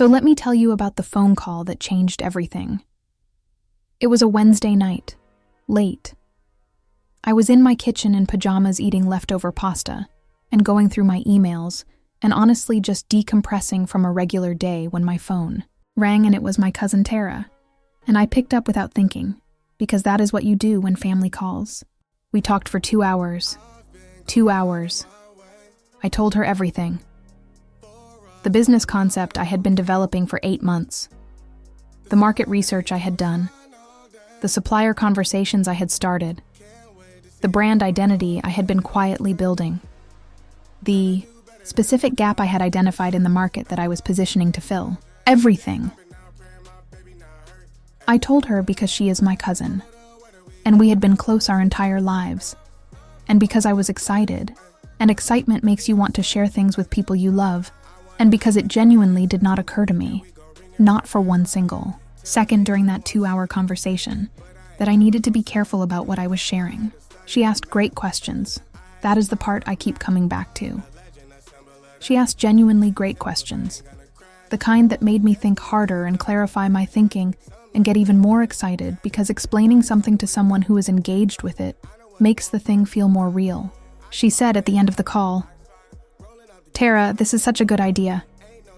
So let me tell you about the phone call that changed everything. It was a Wednesday night, late. I was in my kitchen in pajamas eating leftover pasta and going through my emails and honestly just decompressing from a regular day when my phone rang, and it was my cousin Tara. And I picked up without thinking, because that is what you do when family calls. We talked for 2 hours. 2 hours. I told her everything. The business concept I had been developing for 8 months. The market research I had done. The supplier conversations I had started. The brand identity I had been quietly building. The specific gap I had identified in the market that I was positioning to fill. Everything. I told her because she is my cousin, and we had been close our entire lives, and because I was excited, and excitement makes you want to share things with people you love, and because it genuinely did not occur to me, not for one single second during that 2-hour conversation, that I needed to be careful about what I was sharing. She asked great questions. That is the part I keep coming back to. She asked genuinely great questions, the kind that made me think harder and clarify my thinking and get even more excited, because explaining something to someone who is engaged with it makes the thing feel more real. She said at the end of the call, "Tara, this is such a good idea.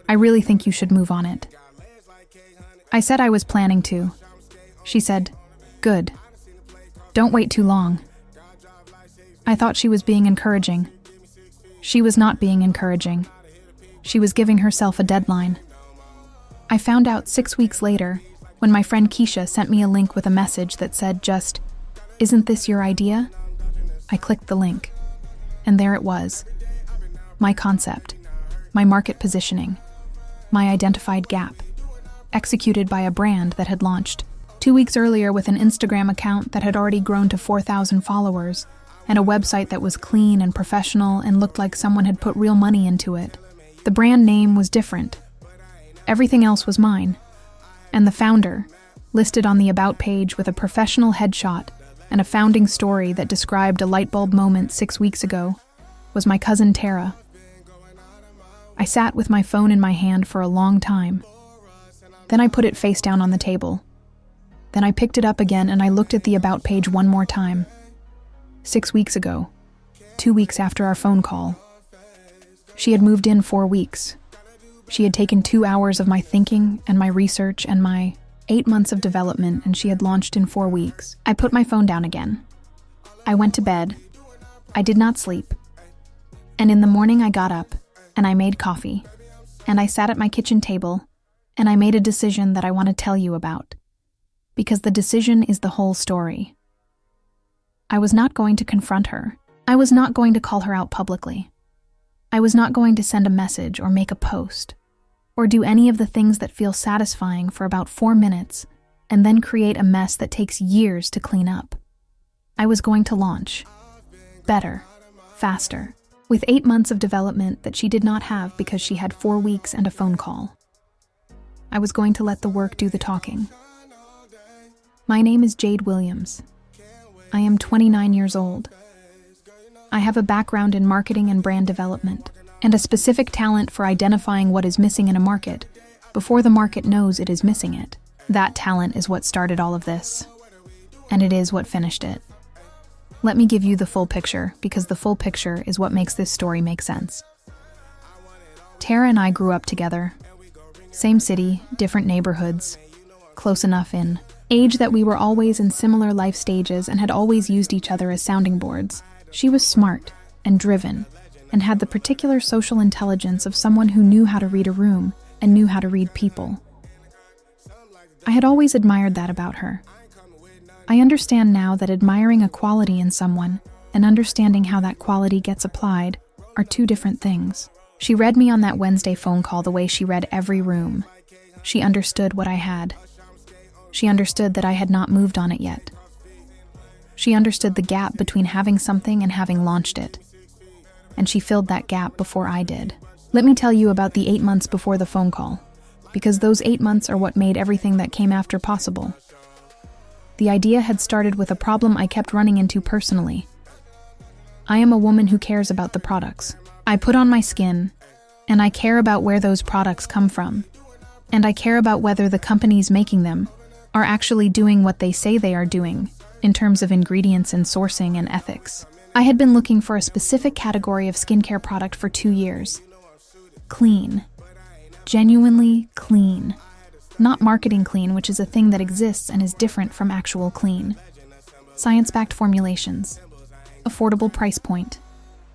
I really think you should move on it." I said I was planning to. She said, "Good. Don't wait too long." I thought she was being encouraging. She was not being encouraging. She was giving herself a deadline. I found out 6 weeks later when my friend Keisha sent me a link with a message that said just, "Isn't this your idea?" I clicked the link, and there it was. My concept, my market positioning, my identified gap, executed by a brand that had launched 2 weeks earlier with an Instagram account that had already grown to 4,000 followers, and a website that was clean and professional and looked like someone had put real money into it. The brand name was different. Everything else was mine. And the founder, listed on the About page with a professional headshot and a founding story that described a lightbulb moment 6 weeks ago, was my cousin Tara. I sat with my phone in my hand for a long time. Then I put it face down on the table. Then I picked it up again and I looked at the About page one more time. 6 weeks ago, 2 weeks after our phone call. She had moved in 4 weeks. She had taken 2 hours of my thinking and my research and my 8 months of development, and she had launched in 4 weeks. I put my phone down again. I went to bed. I did not sleep. And in the morning I got up, and I made coffee, and I sat at my kitchen table, and I made a decision that I want to tell you about. Because the decision is the whole story. I was not going to confront her. I was not going to call her out publicly. I was not going to send a message or make a post, or do any of the things that feel satisfying for about 4 minutes and then create a mess that takes years to clean up. I was going to launch. Better. Faster. With 8 months of development that she did not have because she had 4 weeks and a phone call. I was going to let the work do the talking. My name is Jade Williams. I am 29 years old. I have a background in marketing and brand development, and a specific talent for identifying what is missing in a market before the market knows it is missing it. That talent is what started all of this, and it is what finished it. Let me give you the full picture, because the full picture is what makes this story make sense. Tara and I grew up together. Same city, different neighborhoods, close enough in age that we were always in similar life stages and had always used each other as sounding boards. She was smart and driven and had the particular social intelligence of someone who knew how to read a room and knew how to read people. I had always admired that about her. I understand now that admiring a quality in someone and understanding how that quality gets applied are two different things. She read me on that Wednesday phone call the way she read every room. She understood what I had. She understood that I had not moved on it yet. She understood the gap between having something and having launched it. And she filled that gap before I did. Let me tell you about the 8 months before the phone call, because those 8 months are what made everything that came after possible. The idea had started with a problem I kept running into personally. I am a woman who cares about the products I put on my skin, and I care about where those products come from. And I care about whether the companies making them are actually doing what they say they are doing in terms of ingredients and sourcing and ethics. I had been looking for a specific category of skincare product for 2 years. Clean. Genuinely clean. Not marketing clean, which is a thing that exists and is different from actual clean. Science-backed formulations. Affordable price point.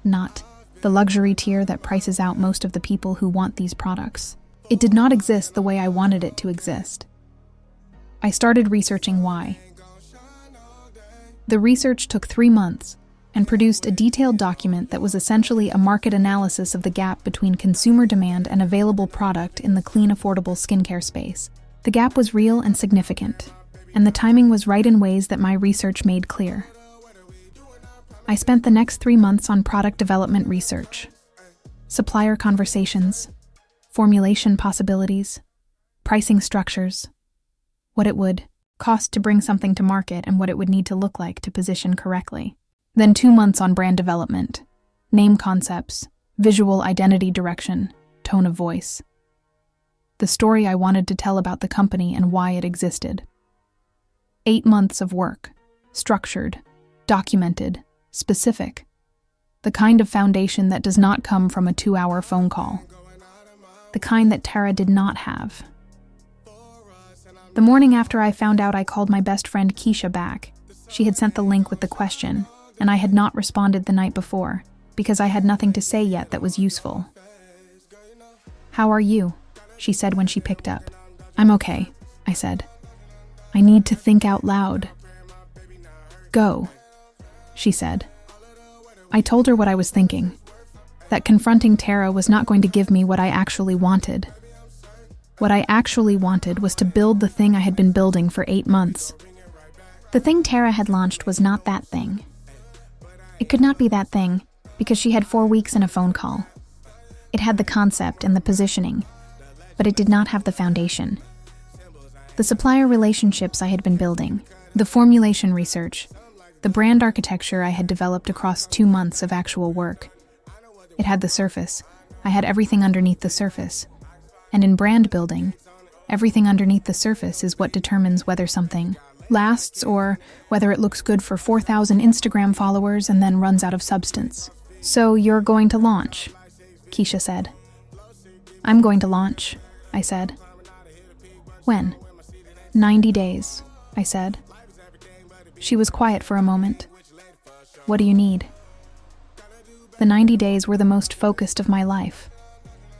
Not the luxury tier that prices out most of the people who want these products. It did not exist the way I wanted it to exist. I started researching why. The research took 3 months and produced a detailed document that was essentially a market analysis of the gap between consumer demand and available product in the clean, affordable skincare space. The gap was real and significant, and the timing was right in ways that my research made clear. I spent the next 3 months on product development research, supplier conversations, formulation possibilities, pricing structures, what it would cost to bring something to market and what it would need to look like to position correctly. Then 2 months on brand development, name concepts, visual identity direction, tone of voice. The story I wanted to tell about the company and why it existed. 8 months of work, structured, documented, specific. The kind of foundation that does not come from a 2-hour phone call. The kind that Tara did not have. The morning after I found out, I called my best friend Keisha back. She had sent the link with the question, and I had not responded the night before, because I had nothing to say yet that was useful. "How are you?" she said when she picked up. "I'm okay," I said. "I need to think out loud." "Go," she said. I told her what I was thinking, that confronting Tara was not going to give me what I actually wanted. What I actually wanted was to build the thing I had been building for 8 months. The thing Tara had launched was not that thing. It could not be that thing because she had 4 weeks in a phone call. It had the concept and the positioning, but it did not have the foundation. The supplier relationships I had been building, the formulation research, the brand architecture I had developed across 2 months of actual work. It had the surface. I had everything underneath the surface. And in brand building, everything underneath the surface is what determines whether something lasts or whether it looks good for 4,000 Instagram followers and then runs out of substance. "So you're going to launch?" Keisha said. "I'm going to launch," I said. "When?" 90 days, I said. She was quiet for a moment. "What do you need?" The 90 days were the most focused of my life.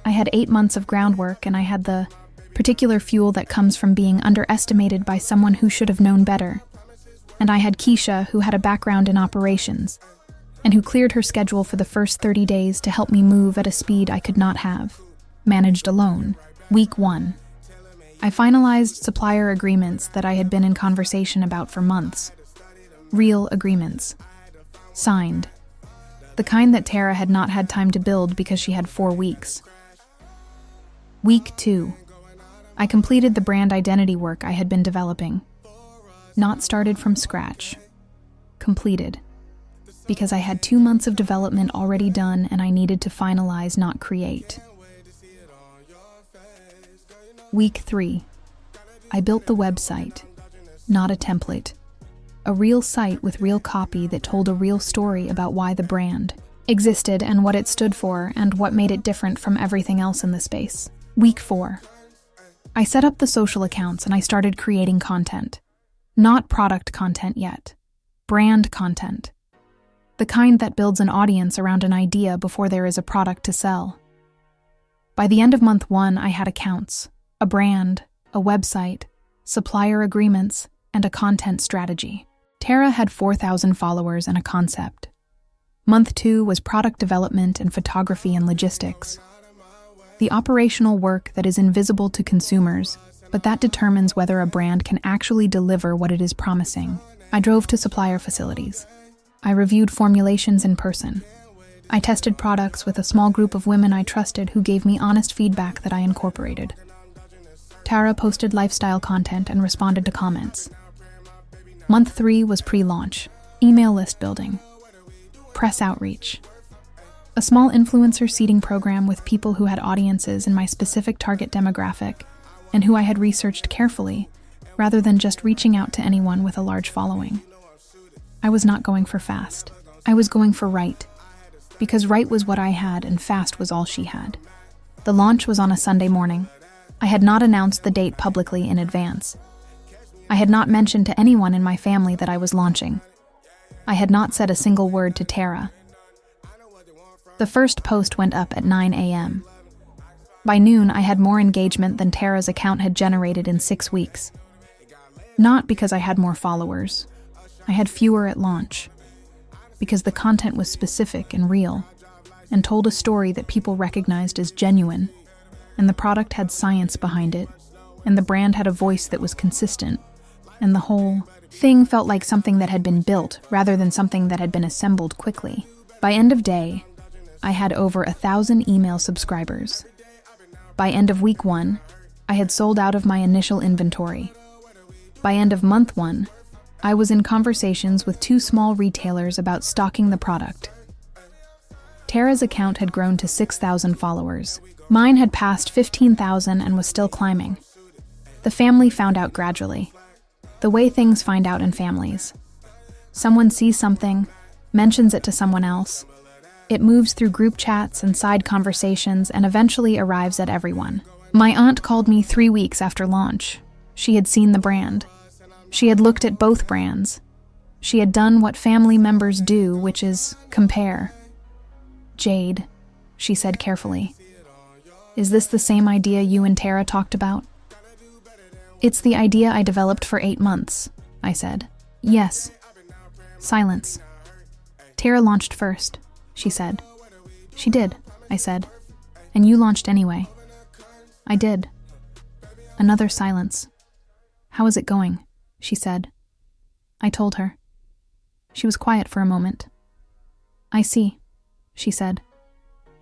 I had 8 months of groundwork, and I had the particular fuel that comes from being underestimated by someone who should have known better. And I had Keisha, who had a background in operations, and who cleared her schedule for the first 30 days to help me move at a speed I could not have. Managed alone. Week 1. I finalized supplier agreements that I had been in conversation about for months. Real agreements. Signed. The kind that Tara had not had time to build because she had 4 weeks. Week 2. I completed the brand identity work I had been developing. Not started from scratch. Completed. Because I had 2 months of development already done and I needed to finalize, not create. Week 3. I built the website. Not a template. A real site with real copy that told a real story about why the brand existed and what it stood for and what made it different from everything else in the space. Week 4. I set up the social accounts and I started creating content. Not product content yet. Brand content. The kind that builds an audience around an idea before there is a product to sell. By the end of month 1, I had accounts, a brand, a website, supplier agreements, and a content strategy. Tara had 4,000 followers and a concept. Month 2 was product development and photography and logistics. The operational work that is invisible to consumers, but that determines whether a brand can actually deliver what it is promising. I drove to supplier facilities. I reviewed formulations in person. I tested products with a small group of women I trusted who gave me honest feedback that I incorporated. Tara posted lifestyle content and responded to comments. Month 3 was pre-launch, email list building, press outreach. A small influencer seeding program with people who had audiences in my specific target demographic and who I had researched carefully, rather than just reaching out to anyone with a large following. I was not going for fast. I was going for right, because right was what I had and fast was all she had. The launch was on a Sunday morning. I had not announced the date publicly in advance. I had not mentioned to anyone in my family that I was launching. I had not said a single word to Tara. The first post went up at 9 a.m. By noon, I had more engagement than Tara's account had generated in 6 weeks. Not because I had more followers. I had fewer at launch. Because the content was specific and real, and told a story that people recognized as genuine, and the product had science behind it, and the brand had a voice that was consistent, and the whole thing felt like something that had been built rather than something that had been assembled quickly. By end of day, I had over 1,000 email subscribers. By end of week 1, I had sold out of my initial inventory. By end of month 1, I was in conversations with 2 small retailers about stocking the product. Tara's account had grown to 6,000 followers. Mine had passed 15,000 and was still climbing. The family found out gradually. The way things find out in families. Someone sees something, mentions it to someone else. It moves through group chats and side conversations and eventually arrives at everyone. My aunt called me 3 weeks after launch. She had seen the brand. She had looked at both brands. She had done what family members do, which is compare. "Jade," she said carefully. "Is this the same idea you and Tara talked about?" "It's the idea I developed for 8 months," I said. "Yes." Silence. "Tara launched first," she said. "She did," I said. "And you launched anyway." "I did." Another silence. "How is it going?" she said. I told her. She was quiet for a moment. "I see," she said.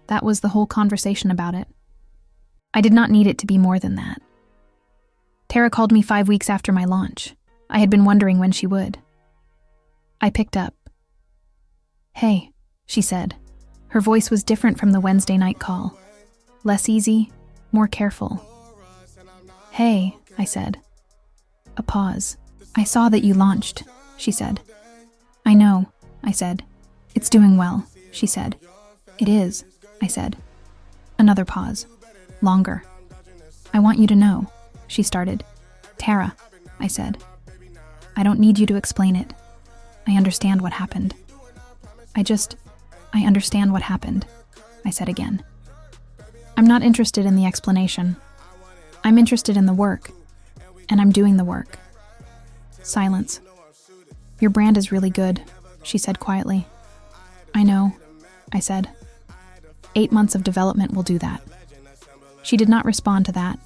That was the whole conversation about it. I did not need it to be more than that. Tara called me 5 weeks after my launch. I had been wondering when she would. I picked up. "Hey," she said. Her voice was different from the Wednesday night call. Less easy, more careful. "Hey," I said. A pause. "I saw that you launched," she said. "I know," I said. "It's doing well," she said. "It is," I said. Another pause. Longer. "I want you to know," she started. "Tara," I said. "I don't need you to explain it. I understand what happened. I understand what happened," I said again. "I'm not interested in the explanation. I'm interested in the work, and I'm doing the work." Silence. "Your brand is really good," she said quietly. "I know," I said. 8 months of development will do that." She did not respond to that.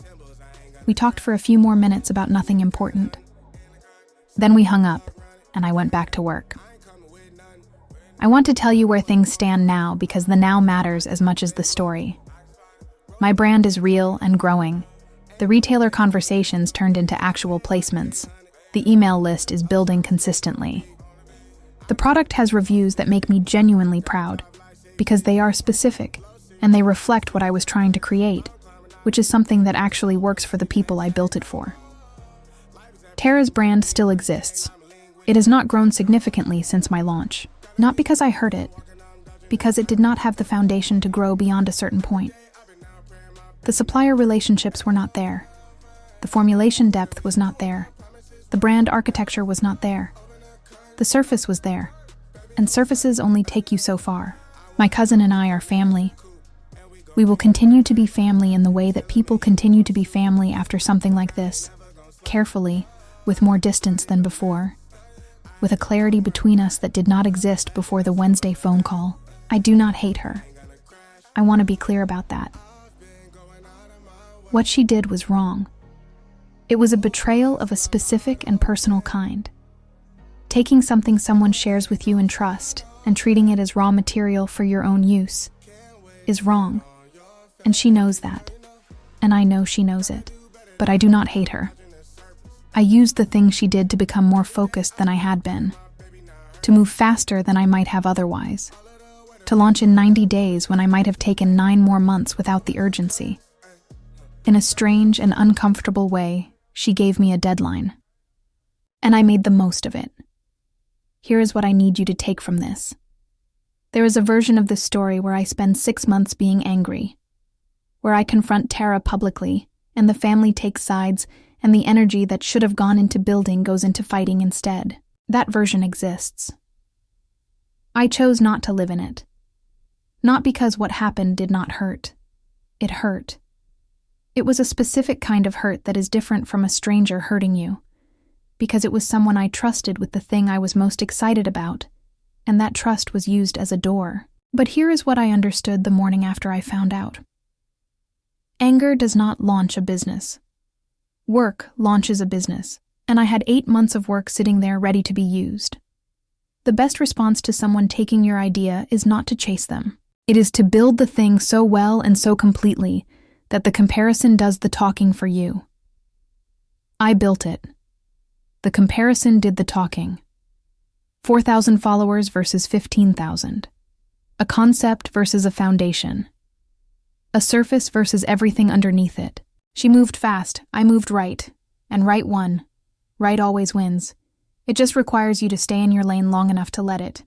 We talked for a few more minutes about nothing important. Then we hung up, and I went back to work. I want to tell you where things stand now because the now matters as much as the story. My brand is real and growing. The retailer conversations turned into actual placements. The email list is building consistently. The product has reviews that make me genuinely proud because they are specific and they reflect what I was trying to create, which is something that actually works for the people I built it for. Tara's brand still exists. It has not grown significantly since my launch, not because I hurt it, because it did not have the foundation to grow beyond a certain point. The supplier relationships were not there. The formulation depth was not there. The brand architecture was not there. The surface was there, and surfaces only take you so far. My cousin and I are family. We will continue to be family in the way that people continue to be family after something like this, carefully, with more distance than before, with a clarity between us that did not exist before the Wednesday phone call. I do not hate her. I want to be clear about that. What she did was wrong. It was a betrayal of a specific and personal kind. Taking something someone shares with you in trust and treating it as raw material for your own use is wrong. And she knows that. And I know she knows it. But I do not hate her. I used the things she did to become more focused than I had been, to move faster than I might have otherwise, to launch in 90 days when I might have taken 9 more months without the urgency. In a strange and uncomfortable way, she gave me a deadline. And I made the most of it. Here is what I need you to take from this. There is a version of this story where I spend 6 months being angry, where I confront Tara publicly, and the family takes sides, and the energy that should have gone into building goes into fighting instead. That version exists. I chose not to live in it. Not because what happened did not hurt. It hurt. It was a specific kind of hurt that is different from a stranger hurting you, because it was someone I trusted with the thing I was most excited about, and that trust was used as a door. But here is what I understood the morning after I found out. Anger does not launch a business. Work launches a business, and I had 8 months of work sitting there ready to be used. The best response to someone taking your idea is not to chase them. It is to build the thing so well and so completely that the comparison does the talking for you. I built it. The comparison did the talking. 4,000 followers versus 15,000. A concept versus a foundation. A surface versus everything underneath it. She moved fast, I moved right, and right won. Right always wins. It just requires you to stay in your lane long enough to let it.